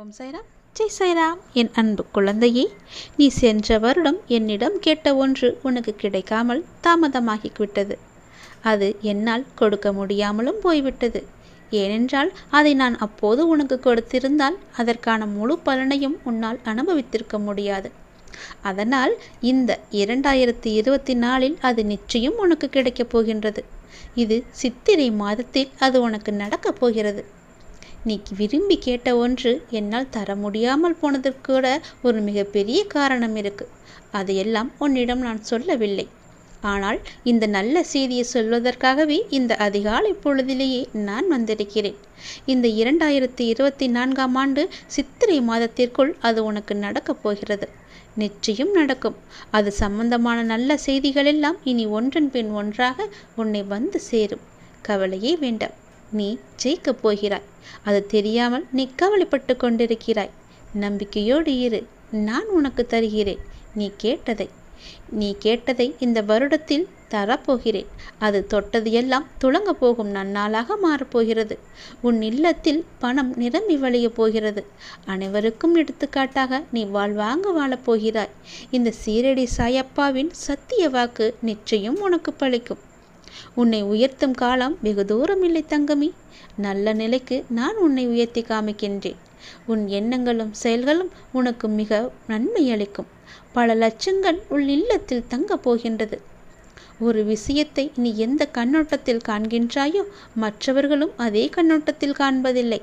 ஓம் சாய்ராம், ஜெய் சாய்ராம். என் அன்பு குழந்தையே, நீ சென்ற வருடம் என்னிடம் கேட்ட ஒன்று உனக்கு கிடைக்காமல் தாமதமாகிவிட்டது. அது என்னால் கொடுக்க முடியாமலும் போய்விட்டது. ஏனென்றால் அதை நான் அப்போது உனக்கு கொடுத்திருந்தால் அதற்கான முழு பலனையும் உன்னால் அனுபவித்திருக்க முடியாது. அதனால் இந்த 2024 அது நிச்சயம் உனக்கு கிடைக்கப் போகின்றது. இது சித்திரை மாதத்தில் அது உனக்கு நடக்கப் போகிறது. நீ விரும்பி கேட்ட ஒன்று என்னால் தர முடியாமல் போனதற்கு கூட ஒரு மிகப்பெரிய காரணம் இருக்கு. அதையெல்லாம் உன்னிடம் நான் சொல்லவில்லை. ஆனால் இந்த நல்ல செய்தியை சொல்வதற்காகவே இந்த அதிகாலை பொழுதிலேயே நான் வந்திருக்கிறேன். இந்த 2024ஆம் ஆண்டு சித்திரை மாதத்திற்குள் அது உனக்கு நடக்கப் போகிறது. நிச்சயம் நடக்கும். அது சம்பந்தமான நல்ல செய்திகள் எல்லாம் இனி ஒன்றன் பின் ஒன்றாக உன்னை வந்து சேரும். கவலையே வேண்டாம். நீ ஜெயிக்கப் போகிறாய். அது தெரியாமல் நீ கவலைப்பட்டு கொண்டிருக்கிறாய். நம்பிக்கையோடு இரு. நான் உனக்கு தருகிறேன். நீ கேட்டதை இந்த வருடத்தில் தரப்போகிறேன். அது தொட்டது எல்லாம் துளங்க போகும் நன்னாளாக மாறப்போகிறது. உன் இல்லத்தில் பணம் நிரம்பி வழிய போகிறது. அனைவருக்கும் எடுத்துக்காட்டாக நீ வாழ்வாங்க வாழப்போகிறாய். இந்த சீரடி சாயப்பாவின் சத்திய வாக்கு நிச்சயம் உனக்கு பலிக்கும். உன்னை உயர்த்தும் காலம் வெகு தூரம் இல்லை தங்கமி. நல்ல நிலைக்கு நான் உன்னை உயர்த்தி காமிக்கின்றேன். உன் எண்ணங்களும் செயல்களும் உனக்கு மிக நன்மை அளிக்கும். பல லட்சங்கள் உன் இல்லத்தில் தங்கப் போகின்றது. ஒரு விஷயத்தை நீ எந்த கண்ணோட்டத்தில் காண்கின்றாயோ மற்றவர்களும் அதே கண்ணோட்டத்தில் காண்பதில்லை.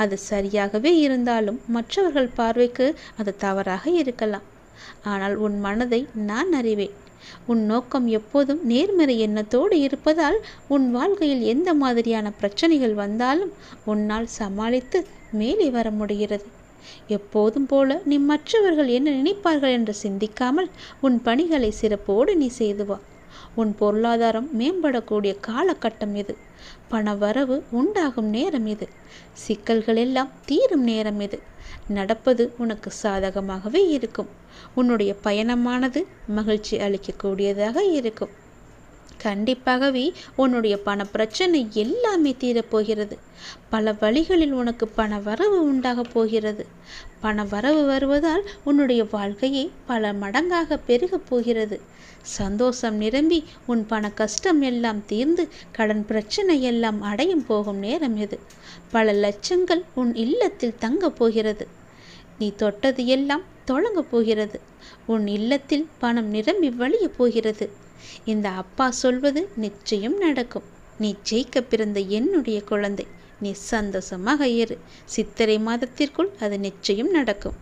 அது சரியாகவே இருந்தாலும் மற்றவர்கள் பார்வைக்கு அது தவறாக இருக்கலாம். ஆனால் உன் மனதை நான் அறிவேன். உன் நோக்கம் எப்போதும் நேர்மறை எண்ணத்தோடு இருப்பதால் உன் வாழ்க்கையில் எந்த மாதிரியான பிரச்சனைகள் வந்தாலும் உன்னால் சமாளித்து மேலே வர முடிகிறது. எப்போதும் போல நீ மற்றவர்கள் என்ன நினைப்பார்கள் என்று சிந்திக்காமல் உன் பணிகளை சிறப்போடு நீ செய்து வா. உன் பொருளாதாரம் மேம்படக்கூடிய காலகட்டம் இது. பண வரவு உண்டாகும் நேரம் இது. சிக்கல்கள் எல்லாம் தீரும் நேரம் இது. நடப்பது உனக்கு சாதகமாகவே இருக்கும். உன்னுடைய பயணமானது மகிழ்ச்சி அளிக்கக்கூடியதாக இருக்கும். கண்டிப்பாகவே உன்னுடைய பண பிரச்சனை எல்லாமே தீரப்போகிறது. பல வழிகளில் உனக்கு பண வரவு உண்டாக போகிறது. பண வரவு வருவதால் உன்னுடைய வாழ்க்கையை பல மடங்காக பெருகப் போகிறது. சந்தோஷம் நிரம்பி உன் பண கஷ்டம் எல்லாம் தீர்ந்து கடன் பிரச்சனை எல்லாம் அடையும் போகும் நேரம் இது. பல லட்சங்கள் உன் இல்லத்தில் தங்கப் போகிறது. நீ தொட்டது எல்லாம் தொடங்கப் போகிறது. உன் இல்லத்தில் பணம் நிரம்பி வழிய போகிறது. இந்த அப்பா சொல்வது நிச்சயம் நடக்கும். நீ ஜெயிக்க பிறந்த என்னுடைய குழந்தை. நீ சந்தோஷமாக இரு. சித்திரை மாதத்திற்குள் அது நிச்சயம் நடக்கும்.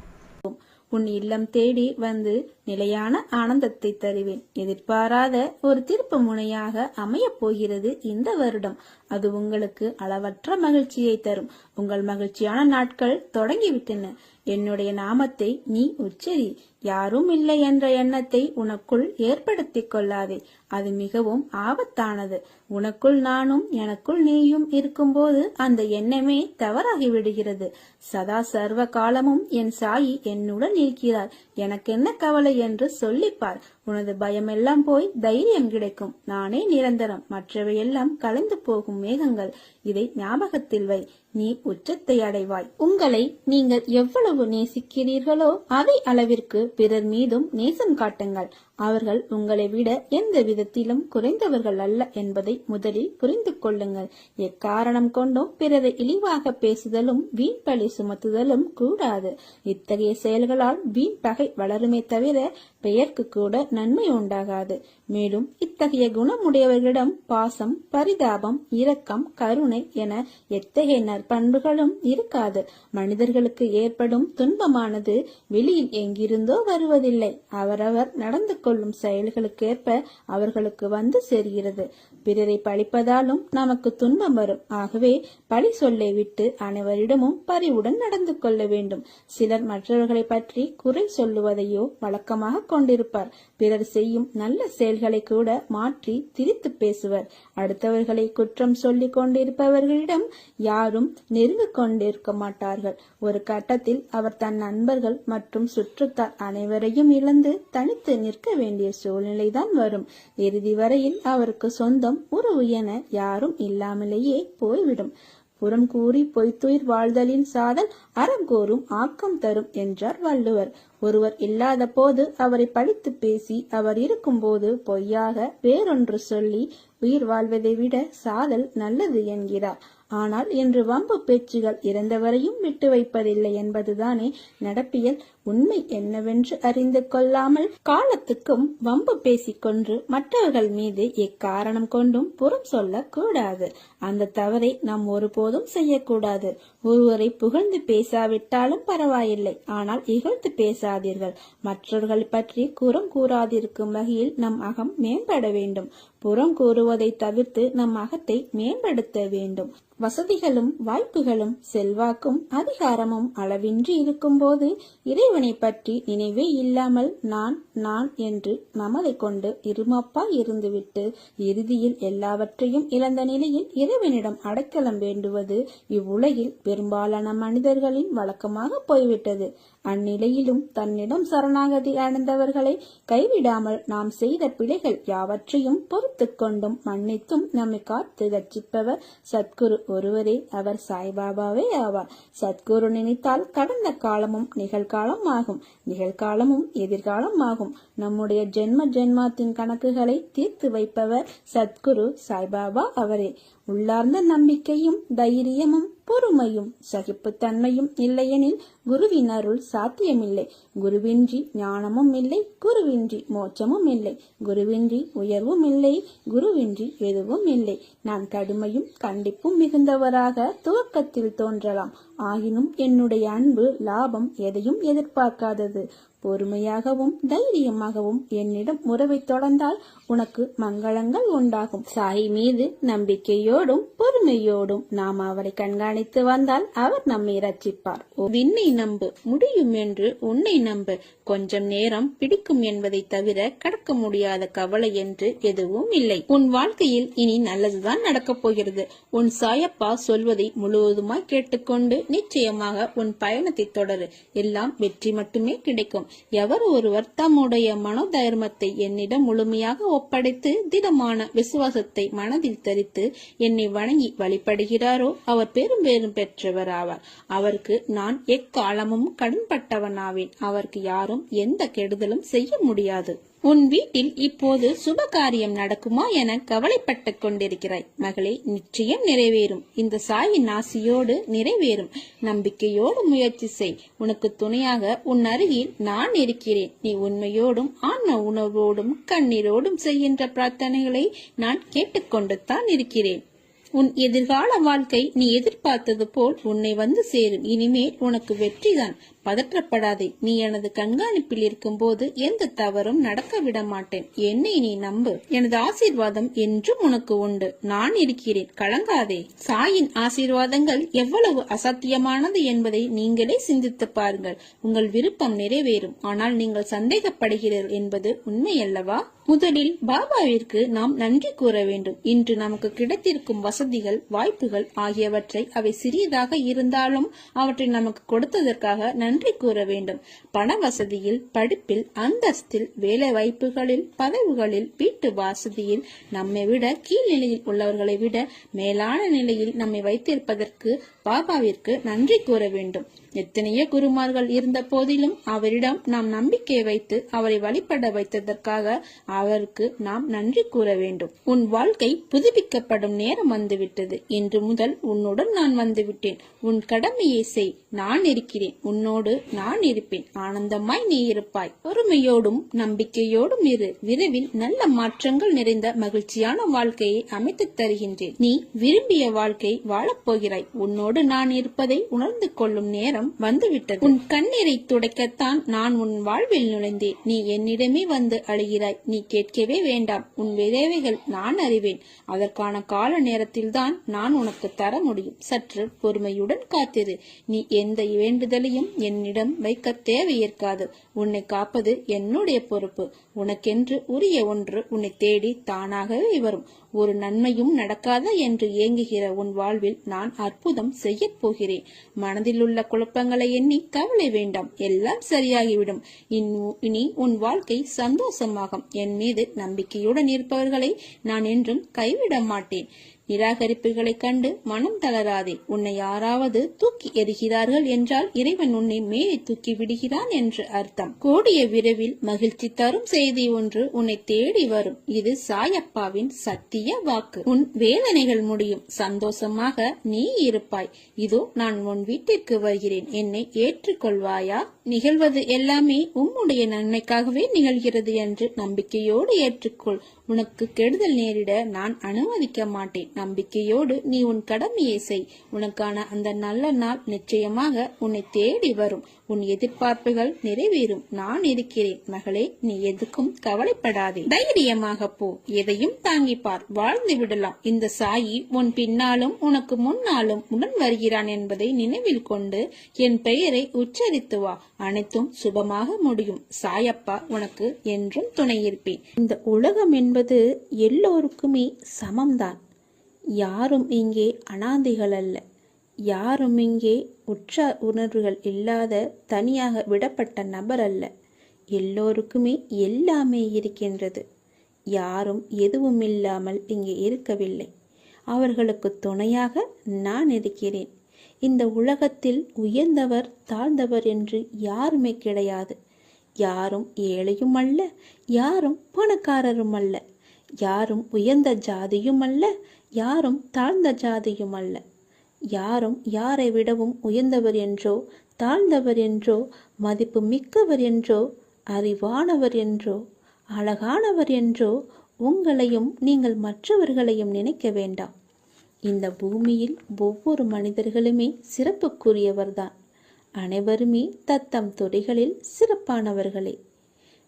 உன் இல்லம் தேடி வந்து நிலையான ஆனந்தத்தை தருவேன். எதிர்பாராத ஒரு திருப்பு முனையாக அமையப் போகிறது இந்த வருடம். அது உங்களுக்கு அளவற்ற மகிழ்ச்சியை தரும். உங்கள் மகிழ்ச்சியான நாட்கள் தொடங்கிவிட்டன. என்னுடைய நாமத்தை நீ உச்சரி. யாரும் இல்லை என்ற எண்ணத்தை உனக்குள் ஏற்படுத்தி கொள்ளாதே. அது மிகவும் ஆபத்தானது. உனக்குள் நானும் எனக்குள் நீயும் இருக்கும்போது அந்த எண்ணமே தவறாகி விடுகிறது. சதா சர்வ காலமும் என் சாயி என்னுடன் இருக்கிறார். எனக்கு என்ன கவலை என்று சொல்லிப்பார். உனது பயமெல்லாம் போய் தைரியம் கிடைக்கும். நானே நிரந்தரம். மற்றவையெல்லாம் கலைந்து போகும் மேகங்கள். இதை ஞாபகத்தில் வை. நீ உச்சத்தை அடைவாய். உங்களை நீங்கள் எவ்வளவு நேசிக்கிறீர்களோ அதே அளவிற்கு பிறர் மீதும் நேசம் காட்டுங்கள். அவர்கள் உங்களை விட எந்த விதத்திலும் குறைந்தவர்கள் அல்ல என்பதை முதலில் புரிந்து கொள்ளுங்கள். எக்காரணம் கொண்டும் பிறரை இழிவாக பேசுதலும் வீண் பழி சுமத்துதலும் கூடாது. இத்தகைய செயல்களால் வீண் பகை வளருமே தவிர பெயருக்கு கூட நன்மை உண்டாகாது. மேலும் இத்தகைய குணமுடையவர்களிடம் பாசம், பரிதாபம், இரக்கம், கருணை என எத்தகைய நற்பண்புகளும் இருக்காது. மனிதர்களுக்கு ஏற்படும் துன்பமானது வெளியில் எங்கிருந்தோ வருவதில்லை. அவரவர் நடந்து கொள்ளும் செயல்களுக்கேற்ப அவர்களுக்கு வந்து சேர்கிறது. பிறரை பழிப்பதாலும் நமக்கு துன்பம் வரும். ஆகவே பழி சொல்லை விட்டு அனைவரிடமும் பரிவுடன் நடந்து கொள்ள வேண்டும். சிலர் மற்றவர்களை பற்றி குறை சொல்லுவதையோ வழக்கமாக கொண்டிருப்பார். பிறர் செய்யும் நல்ல செயல்களை கூட மாற்றி திரித்து பேசுவர். அடுத்தவர்களை குற்றம் சொல்லிக் கொண்டிருப்பவர்களிடம் யாரும் நெருங்க கொண்டிருக்க மாட்டார்கள். ஒரு கட்டத்தில் அவர் தன் நண்பர்கள் மற்றும் சுற்றத்தார் அனைவரையும் இழந்து தனித்து நிற்க வேண்டிய சூழ்நிலைதான் வரும். இறுதி வரையில் அவருக்கு சொந்தம் உறவு என யாரும் இல்லாமலேயே போய்விடும். புறம் கூறி பொய்த்துயிர் வாழ்தலின் சாதல் அறம் கூறும் ஆக்கம் தரும் என்றார் வள்ளுவர். ஒருவர் இல்லாத போது அவரை பழித்து பேசி, அவர் இருக்கும் போது பொய்யாக வேறொன்று சொல்லி உயிர் வாழ்வதை விட சாதல் நல்லது என்கிறார். ஆனால் இன்று வம்பு பேச்சுகள் இறந்தவரையும் விட்டு வைப்பதில்லை என்பதுதானே நடப்பியல். உண்மை என்னவென்று அறிந்து கொள்ளாமல் காலத்துக்கும் வம்பு பேசிக்கொண்டு மற்றவர்கள் மீது எக்காரணம் கொண்டும் புறம் சொல்ல கூடாது. அந்த தவறை நாம் ஒருபோதும் செய்யக்கூடாது. ஒருவரை புகழ்ந்து பேசாவிட்டாலும் பரவாயில்லை, ஆனால் இகழ்ந்து பேசாதீர்கள். மற்றவர்கள் பற்றி குறம் கூறாதிருக்கும் வகையில் நம் அகம் மேம்பட வேண்டும். புறம் கூறுவதை தவிர்த்து நம் அகத்தை மேம்படுத்த வேண்டும். வசதிகளும் வாய்ப்புகளும் செல்வாக்கும் அதிகாரமும் அளவின்றி இருக்கும் போது இறைவனை பற்றி நினைவே இல்லாமல் நான் நான் என்று மமதை கொண்டு இருமப்பா இருந்துவிட்டு இறுதியில் எல்லாவற்றையும் இழந்த நிலையில் இறைவனிடம் அடைக்கலம் வேண்டுவது இவ்வுலகில் பெரும்பாலான மனிதர்களின் வழக்கமாக போய்விட்டது. அந்நிலையிலும் தன்னிடம் சரணாகதி அடைந்தவர்களை கைவிடாமல் நாம் செய்த பிழைகள் யாவற்றையும் பொறுத்து கொண்டும் மன்னித்தும் நம்மை காத்து ரட்சிப்பவர் சத்குரு ஒருவரே. அவர் சாய்பாபாவே ஆவார். சத்குரு நினைத்தால் கடந்த காலமும் நிகழ்காலம் ஆகும், நிகழ்காலமும் எதிர்காலம் ஆகும். நம்முடைய ஜென்மத்தின் கணக்குகளை தீர்த்து வைப்பவர் சத்குரு சாய்பாபா அவரே. உள்ளார்ந்த நம்பிக்கையும் தைரியமும் பொறுமையும் சகிப்புத்தன்மையும் இல்லையெனில் குருவின் அருள் சாத்தியமில்லை. குருவின்றி ஞானமும் இல்லை, குருவின்றி மோட்சமும் இல்லை, குருவின்றி உயர்வும் இல்லை, குருவின்றி எதுவும் இல்லை. நான் கடுமையும் கண்டிப்பும் மிகுந்தவராக துவக்கத்தில் தோன்றலாம். ஆயினும் என்னுடைய அன்பு லாபம் எதையும் எதிர்பார்க்காதது. பொறுமையாகவும் தைரியமாகவும் என்னிடம் உறவை தொடர்ந்தால் உனக்கு மங்களங்கள் உண்டாகும். சாய் மீது நம்பிக்கையோடும் பொறுமையோடும் நாம் அவரை கண்காணித்து வந்தால் அவர் நம்மை ரட்சிப்பார். விண்ணை நம்பு, முடியும் என்று உன்னை நம்பு. கொஞ்சம் நேரம் பிடிக்கும் என்பதை தவிர கடக்க முடியாத கவலை என்று எதுவும் இல்லை. உன் வாழ்க்கையில் இனி நல்லதுதான் நடக்கப் போகிறது. உன் சாயப்பா சொல்வதை முழுவதுமாய் கேட்டுக்கொண்டு நிச்சயமாக உன் பயணத்தை தொடரு. எல்லாம் வெற்றி மட்டுமே கிடைக்கும். எவர் ஒருவர் தம்முடைய மனோதைரியத்தை என்னிடம் முழுமையாக ஒப்படைத்து திடமான விசுவாசத்தை மனதில் தரித்து என்னை வணங்கி வழிபடுகிறாரோ அவர் பெரும் பெற்றவர் ஆவார். அவருக்கு நான் எக்காலமும் கடன்பட்டவனாவேன். அவருக்கு யாரும் எந்த கெடுதலும் செய்ய முடியாது. உன் வீட்டில் இப்போது சுப காரியம் நடக்குமா என கவலைப்பட்டு கொண்டிருக்கிறாய். மகளே, நிச்சயம் நிறைவேறும். இந்த சாயின் ஆசியோடு நிறைவேறும். நம்பிக்கையோடு முயற்சி செய். உனக்கு துணையாக உன் அருகில் நான் இருக்கிறேன். நீ உண்மையோடும் ஆன்ம உணர்வோடும் கண்ணீரோடும் செய்கின்ற பிரார்த்தனைகளை நான் கேட்டுக்கொண்டு தான் இருக்கிறேன். உன் எதிர்கால வாழ்க்கை நீ எதிர்பார்த்தது போல் உன்னை வந்து சேரும். இனிமேல் உனக்கு வெற்றிதான். பதற்றப்படாதே. நீ எனது கண்காணிப்பில் இருக்கும் போது எந்த தவறும் நடக்க விட மாட்டேன். என்னை நீ நம்பு. எனது ஆசீர்வாதம் என்றும் உனக்கு உண்டு. நான் இருக்கிறேன், கலங்காதே. சாயின் ஆசீர்வாதங்கள் எவ்வளவு அசாத்தியமானது என்பதை நீங்களே சிந்தித்து பாருங்கள். உங்கள் விருப்பம் நிறைவேறும். ஆனால் நீங்கள் சந்தேகப்படுகிறீர்கள் என்பது உண்மையல்லவா? முதலில் பாபாவிற்கு நாம் நன்றி கூற வேண்டும். இன்று நமக்கு கிடைத்திருக்கும் வசதிகள், வாய்ப்புகள் ஆகியவற்றை அவை சிறியதாக இருந்தாலும் அவற்றை நமக்கு கொடுத்ததற்காக நன்றி கூற வேண்டும். பண வசதியில், படிப்பில், அந்தஸ்தில், வேலை வாய்ப்புகளில், பதவிகளில், வீட்டு வசதியில் நம்மை விட கீழ்நிலையில் உள்ளவர்களை விட மேலான நிலையில் நம்மை வைத்திருப்பதற்கு பாபாவிற்கு நன்றி கூற வேண்டும். எத்தனையோ குருமார்கள் இருந்த போதிலும் அவரிடம் நாம் நம்பிக்கை வைத்து அவரை வழிபட வைத்ததற்காக அவருக்கு நாம் நன்றி கூற வேண்டும். உன் வாழ்க்கை புதுப்பிக்கப்படும் நேரம் வந்துவிட்டது. இன்று முதல் உன்னுடன் நான் வந்துவிட்டேன். உன் கடமையை செய். நான் இருக்கிறேன். உன்னோடு நான் இருப்பேன். ஆனந்தமாய் நீ இருப்பாய். பொறுமையோடும் நம்பிக்கையோடும் இரு. விரைவில் நல்ல மாற்றங்கள் நிறைந்த மகிழ்ச்சியான வாழ்க்கையை அமைத்து தருகின்றேன். நீ விரும்பிய வாழ்க்கை வாழப்போகிறாய். உன்னோடு நான் இருப்பதை உணர்ந்து கொள்ளும் நேரம் வந்துவிட்டது. உன் கண்ணீரை துடைக்கத்தான் நான் உன் வாழ்வில் நுழைந்தேன். நீ என்னிடமே வந்து அழுகிறாய். நீ கேட்கவே வேண்டாம். உன் விரைவைகள் நான் அறிவேன். அதற்கான கால நேரத்தில் தான் நான் உனக்கு தர முடியும். சற்று பொறுமையுடன் காத்திரு. நீ எந்த வேண்டுதலையும் என்னிடம் வைக்க தேவையிருக்காது. உன்னை காப்பது என்னுடைய பொறுப்பு. உனக்கென்று உரிய ஒன்று உன்னை தேடி தானாகவே வரும். ஒரு நன்மையும் நடக்காத என்று ஏங்குகிற உன் வாழ்வில் நான் அற்புதம் செய்ய போகிறேன். மனதில் உள்ள குழப்பங்களை எண்ணி கவலை வேண்டாம். எல்லாம் சரியாகிவிடும். இனி உன் வாழ்க்கை சந்தோஷமாகும். என் மீது நம்பிக்கையுடன் இருப்பவர்களை நான் என்றும் கைவிட மாட்டேன். நிராகரிப்புகளைக் கண்டு மனம் தளராதே. உன்னை யாராவது தூக்கி எறிகிறார்கள் என்றால் இறைவன் உன்னை மேலே தூக்கி விடுகிறான் என்று அர்த்தம். கூடிய விரைவில் மகிழ்ச்சி தரும் செய்தி ஒன்று உன்னை தேடி வரும். இது சாயப்பாவின் சத்திய வாக்கு. உன் வேதனைகள் முடியும், சந்தோஷமாக நீ இருப்பாய். இதோ நான் உன் வீட்டிற்கு வருகிறேன், என்னை ஏற்றுக்கொள்வாயா? நிகழ்வது எல்லாமே உம்முடைய நன்மைக்காகவே நிகழ்கிறது என்று நம்பிக்கையோடு ஏற்றுக்கொள். உனக்கு கெடுதல் நேரிட நான் அனுமதிக்க மாட்டேன். நம்பிக்கையோடு நீ உன் கடமையை செய். உனக்கான அந்த நல்ல நாள் நிச்சயமாக உன்னை தேடி வரும். உன் எதிர்பார்ப்புகள் நிறைவேறும். நான் இருக்கிறேன் மகளே, நீ எதுக்கும் கவலைப்படாதே. தைரியமாக போ, எதையும் தாங்கிப்பார், வாழ்ந்து விடலாம். இந்த சாயி உன் பின்னாலும் உனக்கு முன்னாலும் உடன் வருகிறான் என்பதை நினைவில் கொண்டு என் பெயரை உச்சரித்து வா. அனைத்தும் சுபமாக முடியும். சாயப்பா உனக்கு என்றும் துணை இருப்பேன். இந்த உலகம் என்பது எல்லோருக்குமே சமம்தான். யாரும் இங்கே அனாதைகள் அல்ல. யாரும் இங்கே உற்ற உணர்வுகள் இல்லாத தனியாக விடப்பட்ட நபர் அல்ல. எல்லோருக்குமே எல்லாமே இருக்கின்றது. யாரும் எதுவும் இல்லாமல் இங்கே இருக்கவில்லை. அவர்களுக்கு துணையாக நான் இருக்கிறேன். இந்த உலகத்தில் உயர்ந்தவர் தாழ்ந்தவர் என்று யாருமே கிடையாது. யாரும் ஏழையும் அல்ல, யாரும் பணக்காரரும் அல்ல. யாரும் உயர்ந்த ஜாதியும் அல்ல, யாரும் தாழ்ந்த ஜாதியும் அல்ல. யாரும் யாரை விடவும் உயர்ந்தவர் என்றோ தாழ்ந்தவர் என்றோ மதிப்பு மிக்கவர் என்றோ அறிவானவர் என்றோ அழகானவர் என்றோ உங்களையும் நீங்கள் மற்றவர்களையும் நினைக்க வேண்டாம். இந்த பூமியில் ஒவ்வொரு மனிதர்களுமே சிறப்புக்குரியவர்தான். அனைவருமே தத்தம் துறைகளில் சிறப்பானவர்களே.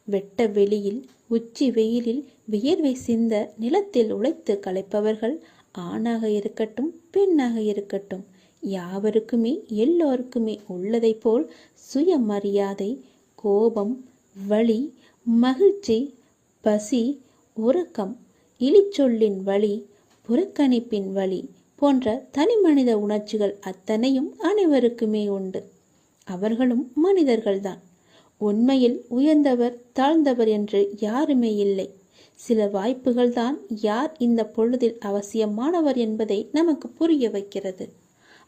வெட்ட வெளியில் உச்சி வெயிலில் வியர்வை சிந்த நிலத்தில் உழைத்து களைப்பவர்கள் ஆணாக இருக்கட்டும் பெண்ணாக இருக்கட்டும், யாவருக்குமே எல்லோருக்குமே உள்ளதை போல் சுயமரியாதை, கோபம், வலி, மகிழ்ச்சி, பசி, உறக்கம், இழிச்சொல்லின் வலி, புறக்கணிப்பின் வலி போன்ற தனிமனித உணர்ச்சிகள் அத்தனையும் அனைவருக்குமே உண்டு. அவர்களும் மனிதர்கள்தான். உண்மையில் உயர்ந்தவர் தாழ்ந்தவர் என்று யாருமே இல்லை. சில வாய்ப்புகள் தான் யார் இந்த பொழுதில் அவசியமானவர் என்பதை நமக்கு புரிய வைக்கிறது.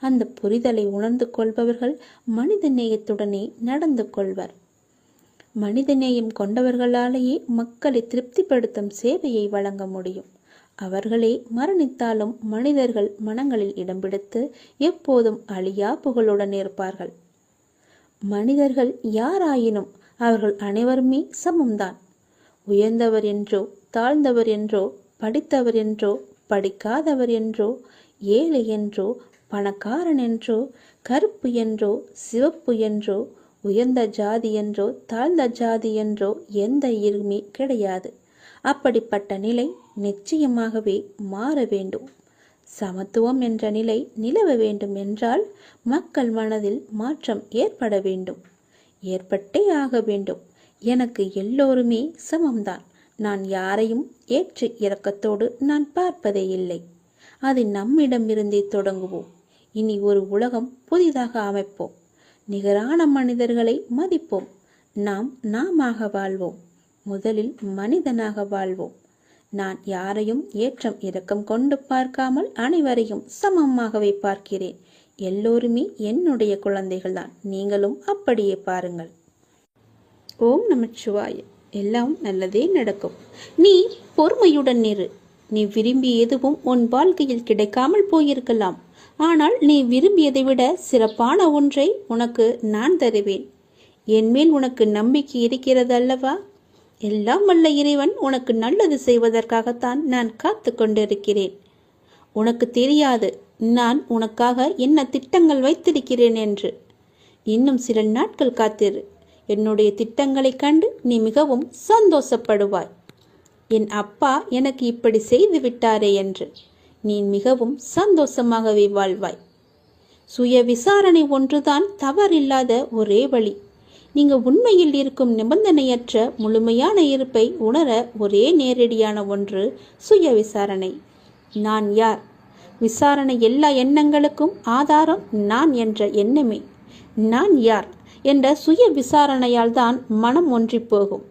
அந்த புரிதலை உணர்ந்து கொள்பவர்கள் மனித நேயத்துடனே நடந்து கொள்வர். மனித நேயம் கொண்டவர்களாலேயே மக்களை திருப்திப்படுத்தும் சேவையை வழங்க முடியும். அவர்களே மரணித்தாலும் மனிதர்கள் மனங்களில் இடம் பிடித்து எப்போதும் அழியா புகழுடன் இருப்பார்கள். மனிதர்கள் யாராயினும் அவர்கள் அனைவருமே சமம்தான். உயர்ந்தவர் என்றோ தாழ்ந்தவர் என்றோ படித்தவர் என்றோ படிக்காதவர் என்றோ ஏழை என்றோ பணக்காரன் என்றோ கருப்பு என்றோ சிவப்பு என்றோ உயர்ந்த ஜாதி என்றோ தாழ்ந்த ஜாதி என்றோ எந்த இருமே கிடையாது. அப்படிப்பட்ட நிலை நிச்சயமாகவே மாற வேண்டும். சமத்துவம் என்ற நிலை நிலவ வேண்டும் என்றால் மக்கள் மனதில் மாற்றம் ஏற்பட வேண்டும். ஏற்பட்டே ஆக வேண்டும். எனக்கு எல்லோருமே சமம்தான். நான் யாரையும் ஏற்று இரக்கத்தோடு நான் பார்ப்பதே இல்லை. அது நம்மிடமிருந்தே தொடங்குவோம். இனி ஒரு உலகம் புதிதாக அமைப்போம். நிகரான மனிதர்களை மதிப்போம். நாமாக வாழ்வோம். முதலில் மனிதனாக வாழ்வோம். நான் யாரையும் ஏற்றம் இரக்கம் கொண்டு பார்க்காமல் அனைவரையும் சமமாகவே பார்க்கிறேன். எல்லோருமே என்னுடைய குழந்தைகள்தான். நீங்களும் அப்படியே பாருங்கள். ஓம் நமச்சிவாய. எல்லாம் நல்லதே நடக்கும். நீ பொறுமையுடன் இரு. நீ விரும்பிய எதுவும் உன் வாழ்க்கையில் கிடைக்காமல் போயிருக்கலாம். ஆனால் நீ விரும்பியதை விட சிறப்பான ஒன்றை உனக்கு நான் தருவேன். என்மேல் உனக்கு நம்பிக்கை இருக்கிறது அல்லவா? எல்லாம் வல்ல இறைவன் உனக்கு நல்லது செய்வதற்காகத்தான் நான் காத்து கொண்டிருக்கிறேன். உனக்கு தெரியாது நான் உனக்காக என்ன திட்டங்கள் வைத்திருக்கிறேன் என்று. இன்னும் சில நாட்கள் காத்திரு. என்னுடைய திட்டங்களைக் கண்டு நீ மிகவும் சந்தோஷப்படுவாய். என் அப்பா எனக்கு இப்படி செய்து விட்டாரே என்று நீ மிகவும் சந்தோஷமாகவே வாழ்வாய். சுய விசாரணை ஒன்றுதான் தவறில்லாத ஒரே வழி. நீங்க உண்மையில் இருக்கும் நிபந்தனையற்ற முழுமையான இருப்பை உணர ஒரே நேரடியான ஒன்று சுய விசாரணை. நான் யார்? விசாரணை எல்லா எண்ணங்களுக்கும் ஆதாரம் நான் என்ற எண்ணமே. நான் யார் என்ற சுய விசாரணையால் தான் மனம் ஒன்றி போகும்.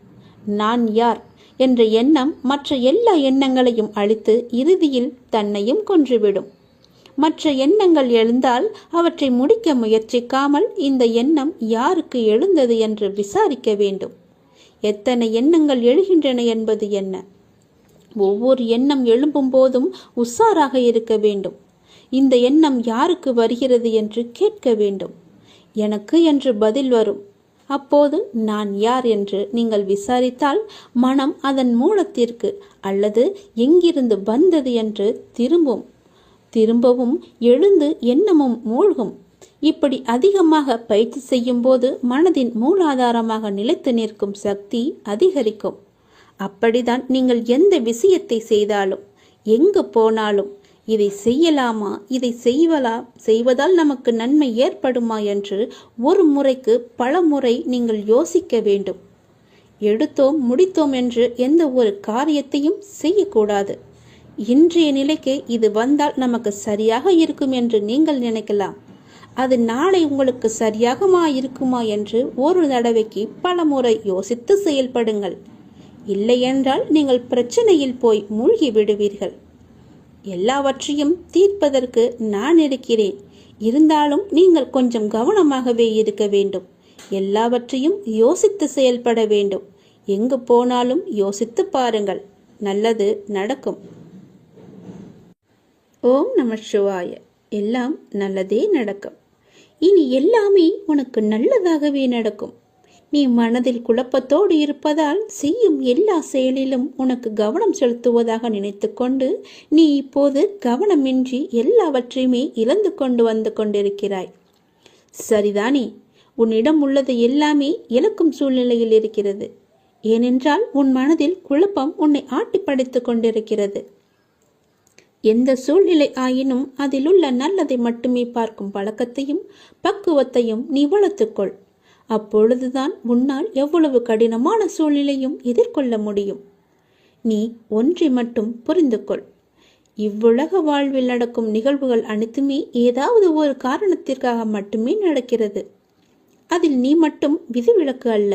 நான் யார் என்ற எண்ணம் மற்ற எல்லா எண்ணங்களையும் அழித்து இறுதியில் தன்னையும் கொன்றுவிடும். மற்ற எண்ணங்கள் எழுந்தால் அவற்றை முடிக்க முயற்சிக்காமல் இந்த எண்ணம் யாருக்கு எழுந்தது என்று விசாரிக்க வேண்டும். எத்தனை எண்ணங்கள் எழுகின்றன என்பது என்ன? ஒவ்வொரு எண்ணம் எழும்பும் போதும் உஷாராக இருக்க வேண்டும். இந்த எண்ணம் யாருக்கு வருகிறது என்று கேட்க வேண்டும். எனக்கு என்று பதில் வரும். அப்போது நான் யார் என்று நீங்கள் விசாரித்தால் மனம் அதன் மூலத்திற்கு அல்லது எங்கிருந்து வந்தது என்று திரும்பவும் எழுந்து எண்ணமும் மூழ்கும். இப்படி அதிகமாக பயிற்சி செய்யும் போது மனதின் மூலாதாரமாக நிலைத்து நிற்கும் சக்தி அதிகரிக்கும். அப்படிதான் நீங்கள் எந்த விஷயத்தை செய்தாலும் எங்கு போனாலும் இதை செய்யலாமா, இதை செய்வதால் நமக்கு நன்மை ஏற்படுமா என்று ஒரு முறைக்கு பல முறை நீங்கள் யோசிக்க வேண்டும். எடுத்தோம் முடித்தோம் என்று எந்த ஒரு காரியத்தையும் செய்யக்கூடாது. இன்றைய நிலைக்கு இது வந்தால் நமக்கு சரியாக இருக்கும் என்று நீங்கள் நினைக்கலாம். அது நாளை உங்களுக்கு சரியாகமா இருக்குமா என்று ஒரு தடவைக்கு பல முறை யோசித்து செயல்படுங்கள். இல்லையென்றால் நீங்கள் பிரச்சனையில் போய் மூழ்கி விடுவீர்கள். எல்லாவற்றையும் தீர்ப்பதற்கு நான் இருக்கிறேன். இருந்தாலும் நீங்கள் கொஞ்சம் கவனமாகவே இருக்க வேண்டும். எல்லாவற்றையும் யோசித்து செயல்பட வேண்டும். எங்கு போனாலும் யோசித்து பாருங்கள், நல்லது நடக்கும். ஓம் நம சிவாய. எல்லாம் நல்லதே நடக்கும். இனி எல்லாமே உனக்கு நல்லதாகவே நடக்கும். நீ மனதில் குழப்பத்தோடு இருப்பதால் செய்யும் எல்லா செயலிலும் உனக்கு கவனம் செலுத்துவதாக நினைத்து கொண்டு நீ இப்போது கவனமின்றி எல்லாவற்றையுமே இழந்து கொண்டு வந்து கொண்டிருக்கிறாய். சரிதானே? உன்னிடம் உள்ளது எல்லாமே இழக்கும் சூழ்நிலையில் இருக்கிறது. ஏனென்றால் உன் மனதில் குழப்பம் உன்னை ஆட்டி படைத்து கொண்டிருக்கிறது. எந்த சூழ்நிலை ஆயினும் அதிலுள்ள நல்லதை மட்டுமே பார்க்கும் பழக்கத்தையும் பக்குவத்தையும் நீ வளர்த்துக்கொள். அப்பொழுதுதான் உன்னால் எவ்வளவு கடினமான சூழ்நிலையும் எதிர்கொள்ள முடியும். நீ ஒன்றை மட்டும் புரிந்து கொள். இவ்வுலக வாழ்வில் நடக்கும் நிகழ்வுகள் அனைத்துமே ஏதாவது ஒரு காரணத்திற்காக மட்டுமே நடக்கிறது. அதில் நீ மட்டும் விதிவிலக்கு அல்ல.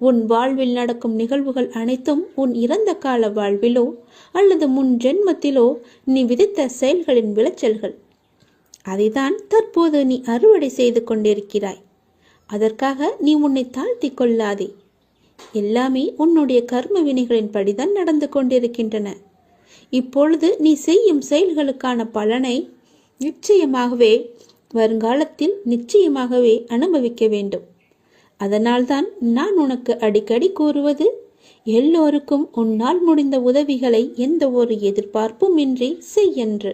உன் வாழ்வில் நடக்கும் நிகழ்வுகள் அனைத்தும் உன் இறந்த கால வாழ்விலோ அல்லது முன் ஜென்மத்திலோ நீ விதித்த செயல்களின் விளைச்சல்கள். அதைதான் தற்போது நீ அறுவடை செய்து கொண்டிருக்கிறாய். அதற்காக நீ உன்னை தாழ்த்தி கொள்ளாதே. எல்லாமே உன்னுடைய கர்ம வினைகளின் படிதான் நடந்து கொண்டிருக்கின்றன. இப்பொழுது நீ செய்யும் செயல்களுக்கான பலனை வருங்காலத்தில் நிச்சயமாகவே அனுபவிக்க வேண்டும். அதனால்தான் நான் உனக்கு அடிக்கடி கூறுவது, எல்லோருக்கும் உன்னால் முடிந்த உதவிகளை எந்த ஒரு எதிர்பார்ப்பும் இன்றி செய் என்று.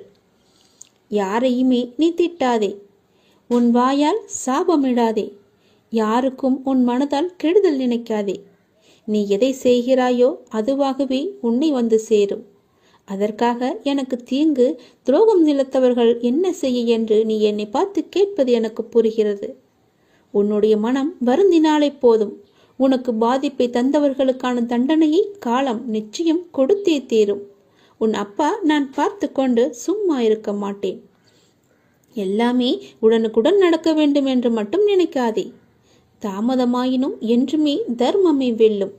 யாரையுமே நீ திட்டாதே. உன் வாயால் சாபமிடாதே. யாருக்கும் உன் மனதால் கெடுதல் நினைக்காதே. நீ எதை செய்கிறாயோ அதுவாகவே உன்னை வந்து சேரும். அதற்காக எனக்கு தீங்கு துரோகம் நிலத்தவர்கள் என்ன செய்ய என்று நீ என்னை பார்த்து கேட்பது எனக்கு புரிகிறது. உன்னுடைய மனம் வருந்தினாலே போதும். உனக்கு பாதிப்பை தந்தவர்களுக்கான தண்டனையை காலம் நிச்சயம் கொடுத்தே தீரும். உன் அப்பா நான் பார்த்து கொண்டு சும்மா இருக்க மாட்டேன். எல்லாமே உடனுக்குடன் நடக்க வேண்டும் என்று மட்டும் நினைக்காதே. தாமதமாயினும் என்றுமே தர்மமே வெல்லும்.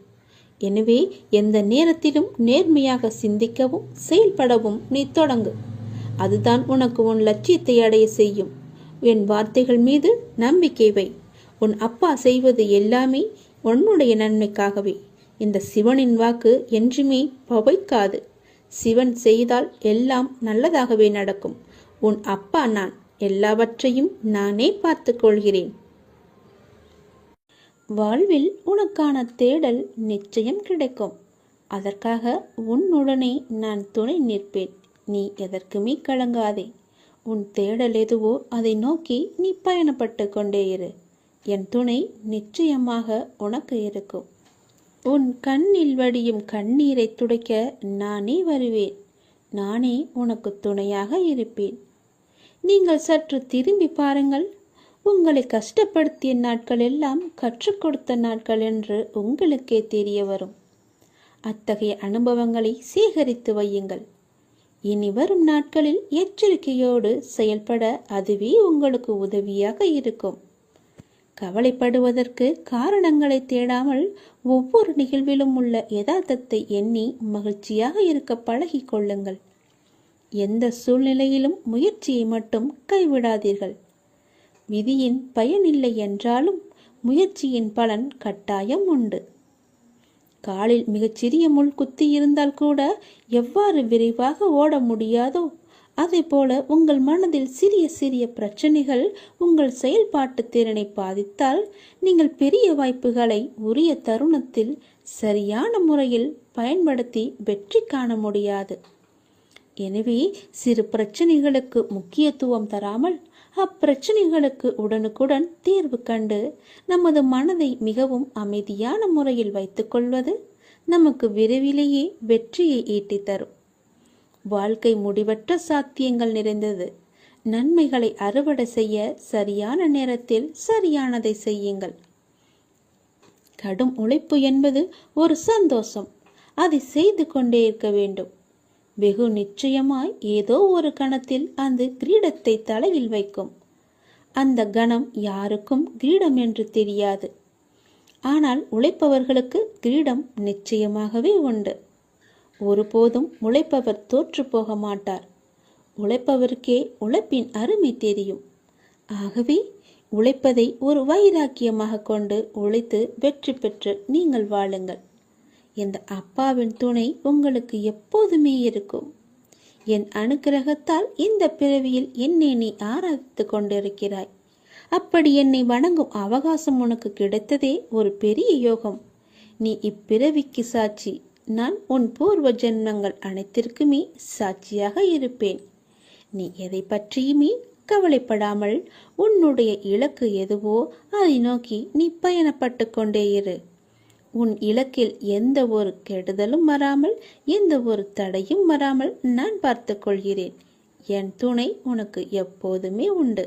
எனவே எந்த நேரத்திலும் நேர்மையாக சிந்திக்கவும் செயல்படவும் நீ தொடங்கு. அதுதான் உனக்கு உன் லட்சியத்தை அடைய செய்யும். என் வார்த்தைகள் மீது நம்பிக்கை வை. உன் அப்பா செய்வது எல்லாமே உன்னுடைய நன்மைக்காகவே. இந்த சிவனின் வாக்கு என்றுமே பவைக்காது. சிவன் செய்தால் எல்லாம் நல்லதாகவே நடக்கும். உன் அப்பா நான். எல்லாவற்றையும் நானே பார்த்து கொள்கிறேன். வாழ்வில் உனக்கான தேடல் நிச்சயம் கிடைக்கும். அதற்காக உன்னுடனே நான் துணை நிற்பேன். நீ எதற்குமே கலங்காதே. உன் தேடல் எதுவோ அதை நோக்கி நீ பயணப்பட்டு கொண்டே இரு. என் துணை நிச்சயமாக உனக்கு இருக்கும். உன் கண்ணில் வடியும் கண்ணீரை துடைக்க நானே வருவேன். நானே உனக்கு துணையாக இருப்பேன். நீங்கள் சற்று திரும்பி பாருங்கள். உங்களை கஷ்டப்படுத்திய நாட்கள் எல்லாம் கற்றுக் கொடுத்த நாட்கள் என்று உங்களுக்கே தெரிய வரும். அத்தகைய அனுபவங்களை சேகரித்து வையுங்கள். இனி வரும் நாட்களில் எச்சரிக்கையோடு செயல்பட அதுவே உங்களுக்கு உதவியாக இருக்கும். கவலைப்படுவதற்கு காரணங்களை தேடாமல் ஒவ்வொரு நிகழ்விலும் உள்ள யதார்த்தத்தை எண்ணி மகிழ்ச்சியாக இருக்க பழகிக் கொள்ளுங்கள். எந்த சூழ்நிலையிலும் முயற்சியை மட்டும் கைவிடாதீர்கள். விதியின் பயனில்லை என்றாலும் முயற்சியின் பலன் கட்டாயம் உண்டு. காலில் மிகச்சிறிய முள் குத்தி இருந்தால் கூட எவ்வாறு விரைவாக ஓட முடியாதோ அதே போல உங்கள் மனதில் சிறிய சிறிய பிரச்சனைகள் உங்கள் செயல்பாட்டு திறனை பாதித்தால் நீங்கள் பெரிய வாய்ப்புகளை உரிய தருணத்தில் சரியான முறையில் பயன்படுத்தி வெற்றி காண முடியாது. எனவே சிறு பிரச்சனைகளுக்கு முக்கியத்துவம் தராமல் அப்பிரச்சனைகளுக்கு உடனுக்குடன் தீர்வு கண்டு நமது மனதை மிகவும் அமைதியான முறையில் வைத்துக்கொள்வது நமக்கு விரைவிலேயே வெற்றியை ஈட்டி தரும். வாழ்க்கை முடிவற்ற சாத்தியங்கள் நிறைந்தது. நன்மைகளை அறுவடை செய்ய சரியான நேரத்தில் சரியானதை செய்யுங்கள். கடும் உழைப்பு என்பது ஒரு சந்தோஷம். அதை செய்து கொண்டே இருக்க வேண்டும். வெகு நிச்சயமாய் ஏதோ ஒரு கணத்தில் அந்த கிரீடத்தை தலையில் வைக்கும். அந்த கணம் யாருக்கும் கிரீடம் என்று தெரியாது. ஆனால் உழைப்பவர்களுக்கு கிரீடம் நிச்சயமாகவே உண்டு. ஒருபோதும் உழைப்பவர் தோற்று போக மாட்டார். உழைப்பவருக்கே உழைப்பின் அருமை தெரியும். ஆகவே உழைப்பதை ஒரு வைராக்கியமாக கொண்டு உழைத்து வெற்றி பெற்று நீங்கள் வாழுங்கள். இந்த அப்பாவின் துணை உங்களுக்கு எப்போதுமே இருக்கும். என் அனுக்கிரகத்தால் இந்த பிறவியில் என்னை நீ ஆராதித்து கொண்டிருக்கிறாய். அப்படி என்னை வணங்கும் அவகாசம் உனக்கு கிடைத்ததே ஒரு பெரிய யோகம். நீ இப்பிறவிக்கு சாட்சி. நான் உன் பூர்வ ஜென்மங்கள் அனைத்திற்குமே சாட்சியாக இருப்பேன். நீ எதை பற்றியுமே கவலைப்படாமல் உன்னுடைய இலக்கு எதுவோ அதை நோக்கி நீ பயணப்பட்டு கொண்டே இரு. உன் இலக்கில் எந்த ஒரு கெடுதலும் வராமல் எந்த ஒரு தடையும் வராமல் நான் பார்த்து கொள்கிறேன். என் துணை உனக்கு எப்போதுமே உண்டு.